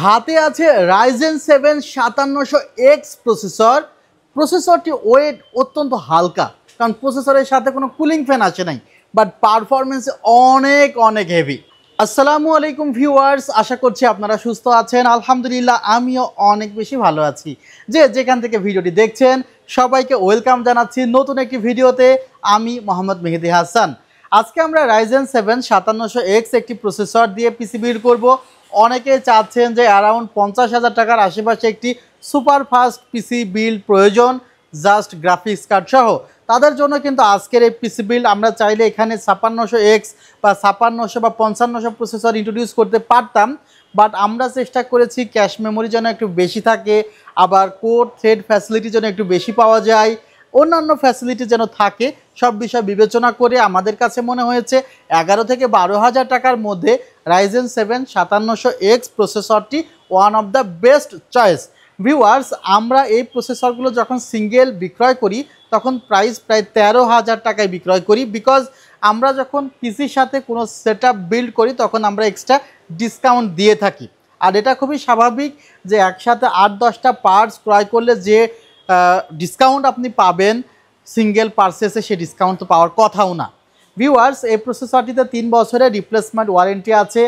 হাতে আছে Ryzen 7 5700X প্রসেসরটি wait অত্যন্ত হালকা, কারণ প্রসেসরের সাথে কোনো কুলিং ফ্যান আসে নাই, বাট পারফরমেন্স অনেক অনেক হেভি। আসসালামু আলাইকুম ভিউয়ার্স, আশা করছি আপনারা সুস্থ আছেন। আলহামদুলিল্লাহ আমিও অনেক বেশি ভালো আছি। যেখান থেকে ভিডিওটি দেখছেন সবাইকে ওয়েলকাম জানাচ্ছি নতুন একটি ভিডিওতে। আমি মোহাম্মদ মেহেদি হাসান। আজকে আমরা Ryzen 7 5700X একটি প্রসেসর দিয়ে পিসি বিল্ড করব। অনেকে চাচ্ছেন যে অ্যারাউন্ড 50,000 টাকার আশেপাশে একটি সুপার ফাস্ট পিসি বিল্ড প্রয়োজন, জাস্ট গ্রাফিক্স কার্ড সহ। তাদের জন্য কিন্তু আজকের এই পিসি বিল্ড আমরা চাইলে এখানে 5600X বা 5600 বা 5500 প্রসেসর ইন্ট্রোডিউস করতে পারতাম, বাট আমরা চেষ্টা করেছি ক্যাশ মেমোরি যেন একটু বেশি থাকে, আবার কোর থ্রেড ফ্যাসিলিটি যেন একটু বেশি পাওয়া যায়, অন্যান্য ফ্যাসিলিটি যেন থাকে। সব বিষয় বিবেচনা করে আমাদের কাছে মনে হয়েছে 11 থেকে 12,000 টাকার মধ্যে Ryzen 7 5700X প্রসেসরটি one of the best choice. Viewers, আমরা এই প্রসেসরগুলো যখন সিঙ্গেল বিক্রয় করি তখন প্রাইস প্রায় 13,000 টাকায় বিক্রয় করি, বিকজ আমরা যখন পিসির সাথে কোনো সেটআপ বিল্ড করি তখন আমরা এক্সট্রা ডিসকাউন্ট দিয়ে থাকি। আর এটা খুবই স্বাভাবিক যে একসাথে 8-10টা পার্টস ক্রয় করলে যে ডিসকাউন্ট আপনি পাবেন সিঙ্গেল পারচেসে, সে ডিসকাউন্ট তো পাওয়ার কথাও না। ভিউয়ার্স, এই প্রসেসরটিতে 3 বছরের রিপ্লেসমেন্ট ওয়ারেন্টি আছে।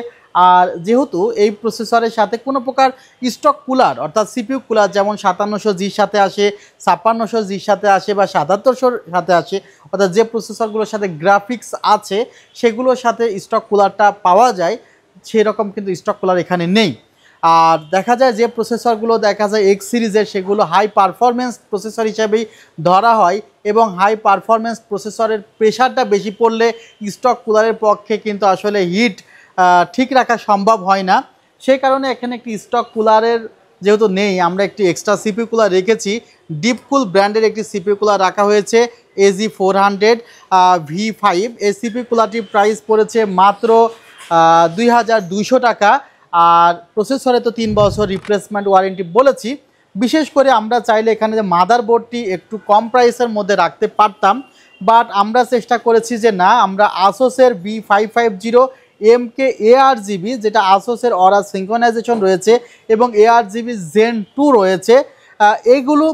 আর যেহেতু এই প্রসেসরের সাথে কোনো প্রকার স্টক কুলার অর্থাৎ সিপিইউ কুলার যেমন 5700Gর সাথে আসে, 5600Gর সাথে আসে বা 7700-র সাথে আসে, অর্থাৎ যে প্রসেসরগুলোর সাথে গ্রাফিক্স আছে সেগুলোর সাথে স্টক কুলারটা পাওয়া যায়, সেরকম কিন্তু স্টক কুলার এখানে নেই। আর দেখা যায় যে প্রসেসরগুলো দেখা যায় X সিরিজের, সেগুলো হাই পারফরমেন্স প্রসেসর হিসেবেই ধরা হয়, এবং হাই পারফরমেন্স প্রসেসরের প্রেশারটা বেশি পড়লে স্টক কুলারের পক্ষে কিন্তু আসলে হিট ঠিক রাখা সম্ভব হয় না। সেই কারণে এখানে একটি স্টক কুলারের যেহেতু নেই, আমরা একটি এক্সট্রা সিপিইউ কুলার রেখেছি। ডিপকুল ব্র্যান্ডের একটি সিপিইউ কুলার রাখা হয়েছে AG400 V5। এই সিপিইউ কুলারটির প্রাইস পড়েছে মাত্র 2,200 টাকা। আর প্রসেসরে তো 3 বছর রিপ্লেসমেন্ট ওয়ারেন্টি বলেছি। বিশেষ করে আমরা চাইলে এখানে যে মাদারবোর্ডটি একটু কম প্রাইসের মধ্যে রাখতে পারতাম, বাট আমরা চেষ্টা করেছি যে না, আমরা আসোসের B550 MK ARGB, যেটা আসোসের অরা সিঙ্ক্রোনাইজেশন রয়েছে এবং ARGB Gen 2 রয়েছে, এইগুলো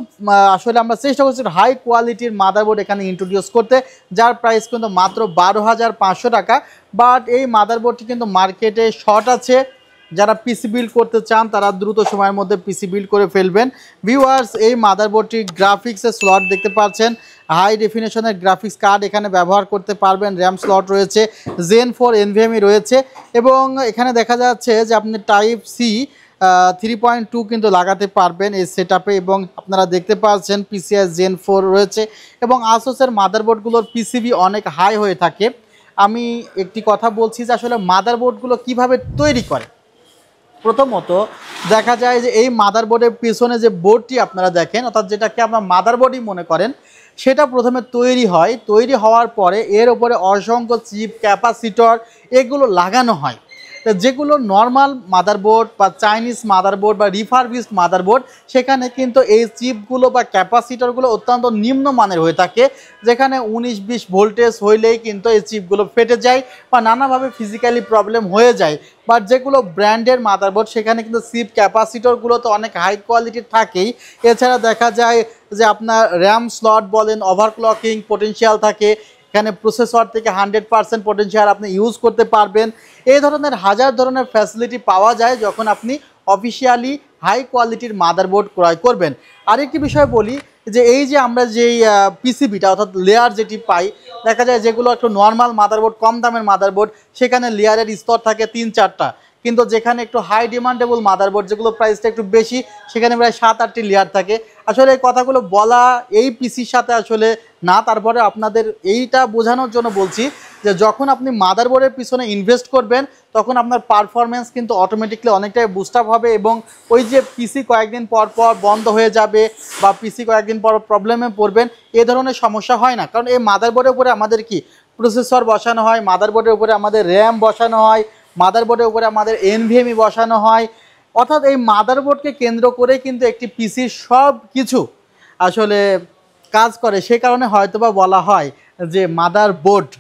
আসলে আমরা চেষ্টা করছি হাই কোয়ালিটির মাদারবোর্ড এখানে ইন্ট্রোডিউস করতে, যার প্রাইস কিন্তু মাত্র 12,500 টাকা। বাট এই মাদারবোর্ডটি কিন্তু মার্কেটে শর্ট আছে। যারা পিসি বিল্ড করতে চান তারা দ্রুত সময়ের মধ্যে পিসি বিল্ড করে ফেলবেন। ভিউয়ার্স, এই মাদারবোর্ডটির গ্রাফিক্সের স্লট দেখতে পাচ্ছেন, হাই ডেফিনেশনের গ্রাফিক্স কার্ড এখানে ব্যবহার করতে পারবেন, র্যাম স্লট রয়েছে, Gen 4 NVMe রয়েছে, এবং এখানে দেখা যাচ্ছে যে আপনি টাইপ সি 3.2 কিন্তু লাগাতে পারবেন এই সেটআপে, এবং আপনারা দেখতে পাচ্ছেন PCI Gen 4 রয়েছে, এবং আসোসের মাদারবোর্ডগুলোর পিসিবি অনেক হাই হয়ে থাকে। আমি একটি কথা বলছি যে আসলে মাদারবোর্ডগুলো কিভাবে তৈরি করে। প্রথমত দেখা যায় যে এই মাদারবোর্ডের পিছনে যে বোর্ডটি আপনারা দেখেন, অর্থাৎ যেটাকে আপনার মাদারবোর্ডই মনে করেন, সেটা প্রথমে তৈরি হয়। তৈরি হওয়ার পরে এর উপরে অসংখ্য চিপ, ক্যাপাসিটর এগুলো লাগানো হয়। যেগুলো নর্মাল মাদারবোর্ড বা চাইনিজ মাদারবোর্ড বা রিফারবিশড মাদারবোর্ড, সেখানে কিন্তু এই চিপগুলো বা ক্যাপাসিটরগুলো অত্যন্ত নিম্নমানের হয়ে থাকে, যেখানে 19-20 ভোল্টেজ হইলেই কিন্তু এই চিপগুলো ফেটে যায় বা নানাভাবে ফিজিক্যালি প্রবলেম হয়ে যায়। বাট যেগুলো ব্র্যান্ডের মাদারবোর্ড সেখানে কিন্তু চিপ ক্যাপাসিটরগুলো তো অনেক হাই কোয়ালিটির থাকেই। এছাড়া দেখা যায় যে আপনার র্যাম স্লট বলেন, ওভারক্লকিং পোটেনশিয়াল থাকে, এখানে প্রসেসর থেকে 100% পোটেনশিয়াল আপনি ইউজ করতে পারবেন। এই ধরনের হাজার ধরনের ফ্যাসিলিটি পাওয়া যায় যখন আপনি অফিসিয়ালি হাই কোয়ালিটির মাদারবোর্ড ক্রয় করবেন। আরেকটি বিষয় বলি যে এই যে আমরা যেই পিসিবিটা অর্থাৎ লেয়ার যেটি পাই, দেখা যায় যেগুলো একটু নর্মাল মাদারবোর্ড, কম দামের মাদারবোর্ড, সেখানে লেয়ারের স্তর থাকে 3-4টা, কিন্তু যেখানে একটু হাই ডিমান্ডেবল মাদারবোর্ড যেগুলো প্রাইসটা একটু বেশি, সেখানে প্রায় 7-8টি লেয়ার থাকে। আসলে এই কথাগুলো বলা এই পিসির সাথে আসলে না, তারপরে আপনাদের এইটা বোঝানোর জন্য বলছি যে যখন আপনি মাদারবোর্ডের পিছনে ইনভেস্ট করবেন তখন আপনার পারফরমেন্স কিন্তু অটোমেটিকলি অনেকটাই বুস্ট আপ হবে, এবং ওই যে পিসি কয়েকদিন পর পর বন্ধ হয়ে যাবে বা পিসি কয়েকদিন পর প্রবলেমে পড়বেন, এ ধরনের সমস্যা হয় না। কারণ এই মাদারবোর্ডের উপরে আমাদের কি প্রসেসর বসানো হয়, মাদারবোর্ডের উপরে আমাদের র্যাম বসানো হয়, মাদারবোর্ডের উপরে আমাদের NVMe বসানো হয়, অর্থাৎ এই মাদারবোর্ডকে কেন্দ্র করে কিন্তু একটি পিসির সব কিছু আসলে কাজ করে। সে কারণে হয়তোবা বলা হয় যে মাদারবোর্ড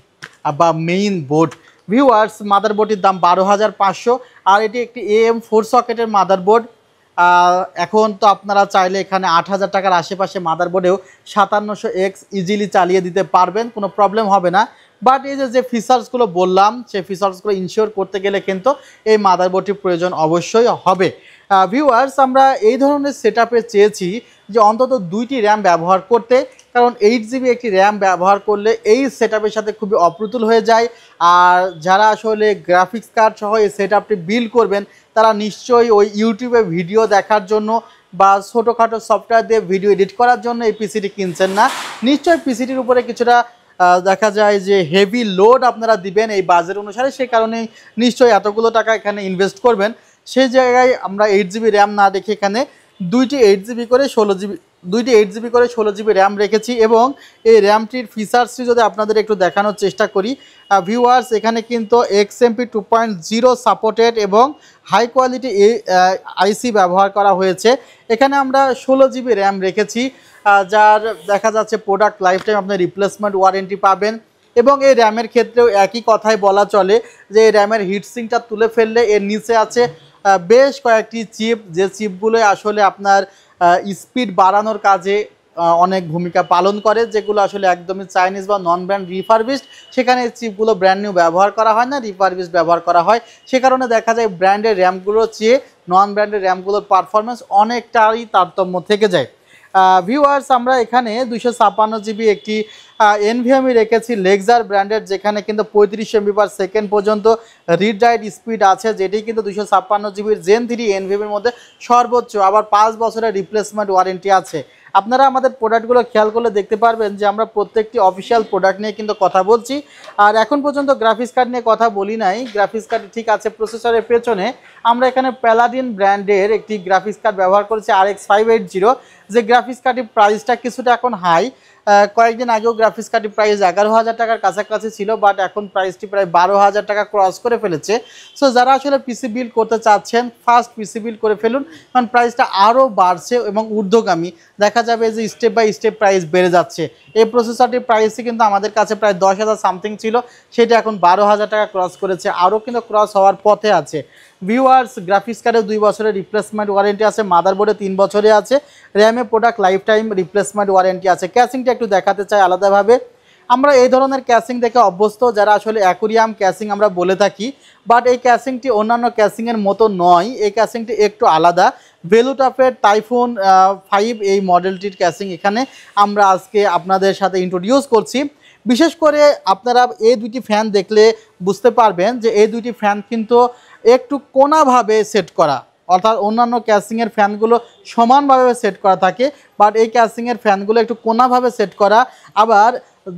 বা মেইন বোর্ড। ভিউয়ার্স মাদারবোর্ডটির দাম 12,500, আর এটি একটি AM4 সকেটের মাদারবোর্ড। এখন তো আপনারা চাইলে এখানে 8,000 টাকার আশেপাশে মাদারবোর্ডেও 5700X ইজিলি চালিয়ে দিতে পারবেন, কোনো প্রবলেম হবে না। বাট এই যে ফিচার্সগুলো বললাম, সেই ফিচার্সগুলো ইনশিওর করতে গেলে কিন্তু এই মাদারবোর্ডটির প্রয়োজন অবশ্যই হবে। ভিউয়ার্স আমরা এই ধরনের সেটআপে চেয়েছি যে অন্তত 2টি র্যাম ব্যবহার করতে, কারণ 8GB একটি র্যাম ব্যবহার করলে এই সেটআপের সাথে খুবই অপ্রতুল হয়ে যায়। আর যারা আসলে গ্রাফিক্স কার্ড সহ এই সেটআপটি বিল্ড করবেন তারা নিশ্চয়ই ওই ইউটিউবে ভিডিও দেখার জন্য বা ছোটোখাটো সফটওয়্যার দিয়ে ভিডিও এডিট করার জন্য এই পিসিটি কিনছেন না। নিশ্চয়ই পিসিটির উপরে কিছুটা দেখা যায় যে হেভি লোড আপনারা দিবেন এই বাজেট অনুসারে, সে কারণে নিশ্চয়ই এতগুলো টাকা এখানে ইনভেস্ট করবেন। সেই জায়গায় আমরা 8GB র্যাম না রেখে এখানে 2টি 8GB করে 16GB র্যাম রেখেছি। এবং এই র্যামটির ফিচার্সটি যদি আপনাদের একটু দেখানোর চেষ্টা করি ভিউয়ার্স, এখানে কিন্তু XMP 2.0 সাপোর্টেড এবং হাই কোয়ালিটি আইসি ব্যবহার করা হয়েছে। এখানে আমরা 16GB র্যাম রেখেছি, যার দেখা যাচ্ছে প্রোডাক্ট লাইফ টাইম আপনি রিপ্লেসমেন্ট ওয়ারেন্টি পাবেন। এবং এই র্যামের ক্ষেত্রেও একই কথাই বলা চলে যে এই র্যামের হিটসিংটা তুলে ফেললে এর নিচে আছে বেশ কয়েকটি চিপ, যে চিপগুলো আসলে আপনার স্পিড বাড়ানোর কাজে অনেক ভূমিকা পালন করে, যেগুলো আসলে একদমই চাইনিজ বা নন ব্র্যান্ড রিফারবিশড। সেখানে এই চিপগুলো ব্র্যান্ড নিউ ব্যবহার করা হয় না, রিফারবিশড ব্যবহার করা হয়। সে কারণে দেখা যায় ব্র্যান্ডের র্যামগুলোর চেয়ে নন ব্র্যান্ডের র্যামগুলোর পারফরমেন্স অনেকটাই তারতম্য থেকে যায়। ভিউয়ার্স আমরা এখানে 256GB একটি NVMe রেখেছি লেক্সার ব্র্যান্ডের, যেখানে কিন্তু 35 MB/s পর্যন্ত রিড রাইট স্পিড আছে, যেটি কিন্তু 256GB Gen 3 NVMe এর মধ্যে সর্বোচ্চ। আবার 5 বছরের রিপ্লেসমেন্ট ওয়ারেন্টি আছে। আপনারা আমাদের প্রোডাক্টগুলো খেয়াল করলে দেখতে পারবেন যে আমরা প্রত্যেকটি অফিসিয়াল প্রোডাক্ট নিয়ে কিন্তু কথা বলছি। আর এখন পর্যন্ত গ্রাফিক্স কার্ড নিয়ে কথা বলি নাই, গ্রাফিক্স কার্ড ঠিক আছে। প্রসেসরের পেছনে আমরা এখানে প্যালাডিন ব্র্যান্ডের একটি গ্রাফিক্স কার্ড ব্যবহার করেছি RX 580, যে গ্রাফিক্স কার্ডের প্রাইসটা কিছুটা এখন হাই। কয়েকদিন আগেও গ্রাফিক্স কার্ডের প্রাইস 11,000 টাকার কাছাকাছি ছিল, বাট এখন প্রাইসটি প্রায় 12,000 টাকা ক্রস করে ফেলেছে। সো যারা আসলে পিসি বিল্ড করতে চাচ্ছেন ফার্স্ট পিসি বিল্ড করে ফেলুন, কারণ প্রাইসটা আরও বাড়ছে এবং ঊর্ধ্বগামী। দেখা যাবে যে স্টেপ বাই স্টেপ প্রাইস বেড়ে যাচ্ছে। এই প্রসেসরটির প্রাইসই কিন্তু আমাদের কাছে প্রায় 10,000 সামথিং ছিল, সেটা এখন 12,000 টাকা ক্রস করেছে, আরও কিন্তু ক্রস হওয়ার পথে আছে। ভিউয়ার্স গ্রাফিক্স কার্ডে 2 বছরের রিপ্লেসমেন্ট ওয়ারেন্টি আছে, মাদারবোর্ডে 3 বছরে আছে, র্যামে product lifetime replacement warranty আছে। ক্যাসিংটা একটু দেখাতে চাই আলাদাভাবে। আমরা এই ধরনের ক্যাসিং দেখে অভ্যস্ত, যারা আসলে অ্যাকুরিয়াম ক্যাসিং আমরা বলে থাকি, বাট এই ক্যাসিংটি অন্যান্য ক্যাসিংয়ের মতো নয়, এই ক্যাসিংটি একটু আলাদা। ভেলুটপের টাইফুন 5 এই মডেলটির ক্যাসিং এখানে আমরা আজকে আপনাদের সাথে ইন্ট্রোডিউস করছি। বিশেষ করে আপনারা এই দুটি ফ্যান দেখলে বুঝতে পারবেন যে এই দুটি ফ্যান কিন্তু একটু কোনাভাবে সেট করা, অর্থাৎ অন্যান্য ক্যাসিংয়ের ফ্যানগুলো সমানভাবে সেট করা থাকে, বাট এই ক্যাসিংয়ের ফ্যানগুলো একটু কোনাভাবে সেট করা। আবার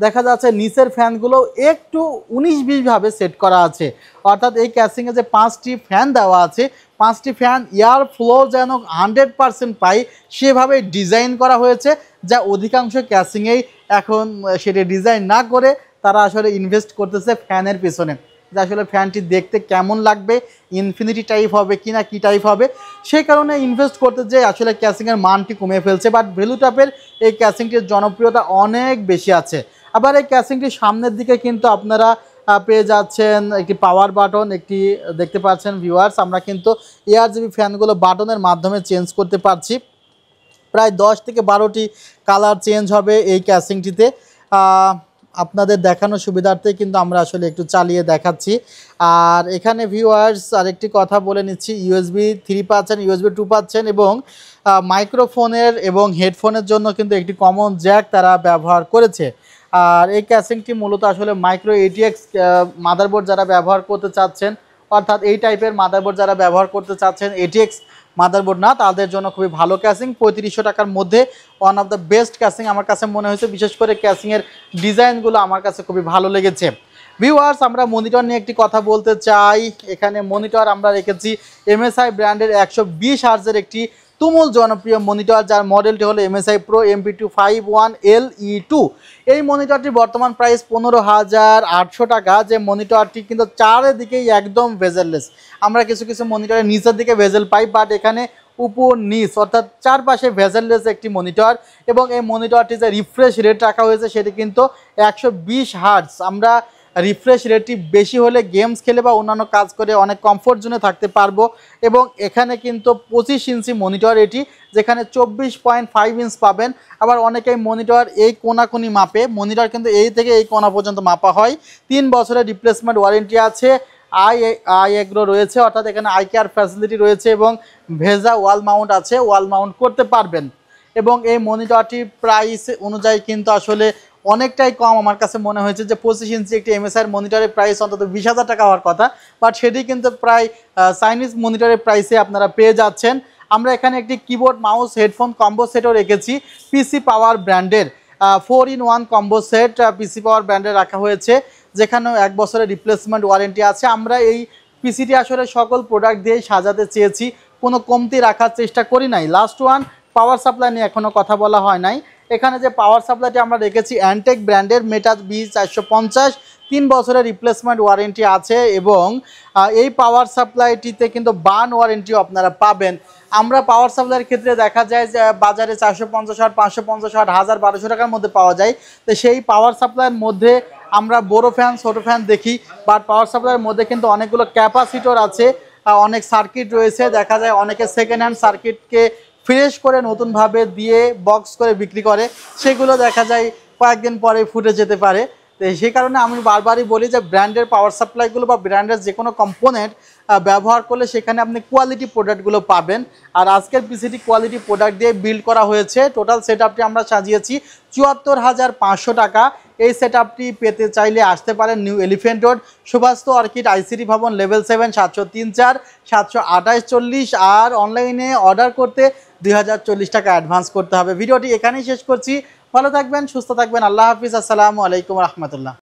দেখা যাচ্ছে নিচের ফ্যানগুলো একটু 19-20ভাবে সেট করা আছে, অর্থাৎ এই ক্যাসিংয়ে যে 5টি ফ্যান দেওয়া আছে, 5টি ফ্যান এয়ার ফ্লো যেন 100% পাই সেভাবে ডিজাইন করা হয়েছে, যা অধিকাংশ ক্যাসিংয়েই এখন সেটা ডিজাইন না করে তারা আসলে ইনভেস্ট করতেছে ফ্যানের পেছনে, যে আসলে ফ্যানটি দেখতে কেমন লাগবে, ইনফিনিটি টাইপ হবে কি না কী টাইপ হবে, সেই কারণে ইনভেস্ট করতে যে আসলে ক্যাসিংয়ের মানটি কমে ফেলছে। বাট ভেলুটপের এই ক্যাসিংটির জনপ্রিয়তা অনেক বেশি আছে। আবার এই ক্যাসিংটির সামনের দিকে কিন্তু আপনারা পেয়ে যাচ্ছেন একটি পাওয়ার বাটন, একটি দেখতে পাচ্ছেন ভিউয়ার্স আমরা কিন্তু ARGB ফ্যানগুলো বাটনের মাধ্যমে চেঞ্জ করতে পারছি। প্রায় 10 থেকে 12টি কালার চেঞ্জ হবে এই ক্যাসিংটিতে। আপনাদের দেখানোর সুবিধার্থে কিন্তু আমরা আসলে একটু চালিয়ে দেখাচ্ছি। আর এখানে ভিউয়ার্স আরেকটি কথা বলে নিচ্ছি, USB 3 পাচ্ছেন, USB 2 পাচ্ছেন এবং মাইক্রোফোনের এবং হেডফোনের জন্য কিন্তু একটি কমন জ্যাক তারা ব্যবহার করেছে। আর এই ক্যাসিংটি মূলত আসলে মাইক্রো ATX মাদারবোর্ড যারা ব্যবহার করতে চাচ্ছেন, অর্থাৎ এই টাইপের মাদারবোর্ড যারা ব্যবহার করতে চাচ্ছেন, ATX মাদারবোর্ড না, তাদের জন্য খুবই ভালো ক্যাসিং। 3500 টাকার মধ্যে one of the best casing আমার কাছে মনে হয়েছে। বিশেষ করে ক্যাসিংয়ের ডিজাইনগুলো আমার কাছে খুবই ভালো লেগেছে। ভিউয়ার্স আমরা মনিটর নিয়ে একটি কথা বলতে চাই। এখানে মনিটর আমরা রেখেছি MSI ব্র্যান্ডের 120 হার্জের একটি তুমুল জনপ্রিয় মনিটর, যার মডেলটি হলো MSI Pro MP251LE2। এই মনিটরটির বর্তমান প্রাইস 15,800 টাকা। যে মনিটরটি কিন্তু চারিদিকেই একদম ভেজেললেস। আমরা কিছু কিছু মনিটরের নিচের দিকে ভেজেল পাই, বাট এখানে উপর নিচ অর্থাৎ চারপাশে ভেজেললেস একটি মনিটর। এবং এই মনিটরটি যে রিফ্রেশ রেট রাখা হয়েছে সেটি কিন্তু 120 হার্টজ। আমরা রিফ্রেশ রেটটি বেশি হলে গেমস খেলে বা অন্যান্য কাজ করে অনেক কমফোর্ট জোনে থাকতে পারবো। এবং এখানে কিন্তু 25 ইঞ্চি মনিটর এটি, যেখানে 24.5 ইঞ্চ পাবেন। আবার অনেকেই মনিটর এই কোনাকুনি মাপে, মনিটর কিন্তু এই থেকে এই কোনা পর্যন্ত মাপা হয়। 3 বছরের রিপ্লেসমেন্ট ওয়ারেন্টি আছে। আই এগ্রো রয়েছে, অর্থাৎ এখানে আই কেয়ার ফ্যাসিলিটি রয়েছে এবং ভেজা ওয়াল মাউন্ট আছে, ওয়াল মাউন্ট করতে পারবেন। এবং এই মনিটরটি প্রাইস অনুযায়ী কিন্তু আসলে অনেকটাই কম আমার কাছে মনে হয়েছে, যে 25 ইঞ্চি একটি এমএসআই মনিটরের প্রাইস অন্তত 20,000 টাকা হওয়ার কথা, বাট সেটি কিন্তু প্রায় চাইনিজ মনিটরের প্রাইসে আপনারা পেয়ে যাচ্ছেন। আমরা এখানে একটি কিবোর্ড মাউস হেডফোন কম্বো সেটও রেখেছি, পিসি পাওয়ার ব্র্যান্ডের 4-in-1 কম্বো সেট পিসি পাওয়ার ব্র্যান্ডে রাখা হয়েছে, যেখানেও 1 বছরের রিপ্লেসমেন্ট ওয়ারেন্টি আছে। আমরা এই পিসিটি আসলে সকল প্রোডাক্ট দিয়েই সাজাতে চেয়েছি, কোনো কমতি রাখার চেষ্টা করি নাই। লাস্ট ওয়ান, পাওয়ার সাপ্লাই নিয়ে এখনও কথা বলা হয় নাই। এখানে যে পাওয়ার সাপ্লাইটি আমরা রেখেছি অ্যান্টেক ব্র্যান্ডের মেটা B450, 3 বছরের রিপ্লেসমেন্ট ওয়ারেন্টি আছে। এবং এই পাওয়ার সাপ্লাইটিতে কিন্তু বার্ন ওয়ারেন্টিও আপনারা পাবেন। আমরা পাওয়ার সাপ্লাইয়ের ক্ষেত্রে দেখা যায় যে বাজারে 450 ওয়াট, 550 ওয়াট, 1000-1200 টাকার মধ্যে পাওয়া যায়। তো সেই পাওয়ার সাপ্লাইয়ের মধ্যে আমরা বড় ফ্যান ছোটো ফ্যান দেখি, বাট পাওয়ার সাপ্লাইয়ের মধ্যে কিন্তু অনেকগুলো ক্যাপাসিটর আছে, অনেক সার্কিট রয়েছে। দেখা যায় অনেকে সেকেন্ড হ্যান্ড সার্কিটকে ফ্রেশ করে নতুনভাবে দিয়ে বক্স করে বিক্রি করে, সেগুলো দেখা যায় কয়েকদিন পরে ফুটে যেতে পারে। তো সেই কারণে আমি বারবারই বলি যে ব্র্যান্ডের পাওয়ার সাপ্লাইগুলো বা ব্র্যান্ডের যে কোনো কম্পোনেন্ট ব্যবহার করলে সেখানে আপনি কোয়ালিটি প্রোডাক্টগুলো পাবেন। আর আজকের পিসিটি কোয়ালিটি প্রোডাক্ট দিয়ে বিল্ড করা হয়েছে। টোটাল সেট আপটি আমরা সাজিয়েছি 74,500 টাকা। এই সেট আপটি পেতে চাইলে আসতে পারেন New Elephant Road, Subhash Orchid, ICT Bhaban, level 7, 703-4 728-40। আর অনলাইনে অর্ডার করতে 2040 টাকা অ্যাডভান্স করতে হবে। ভিডিওটি এখানেই শেষ করছি। ভালো থাকবেন, সুস্থ থাকবেন, আল্লাহ হাফিজ, আসসালামু আলাইকুম রহমতুল্লাহ।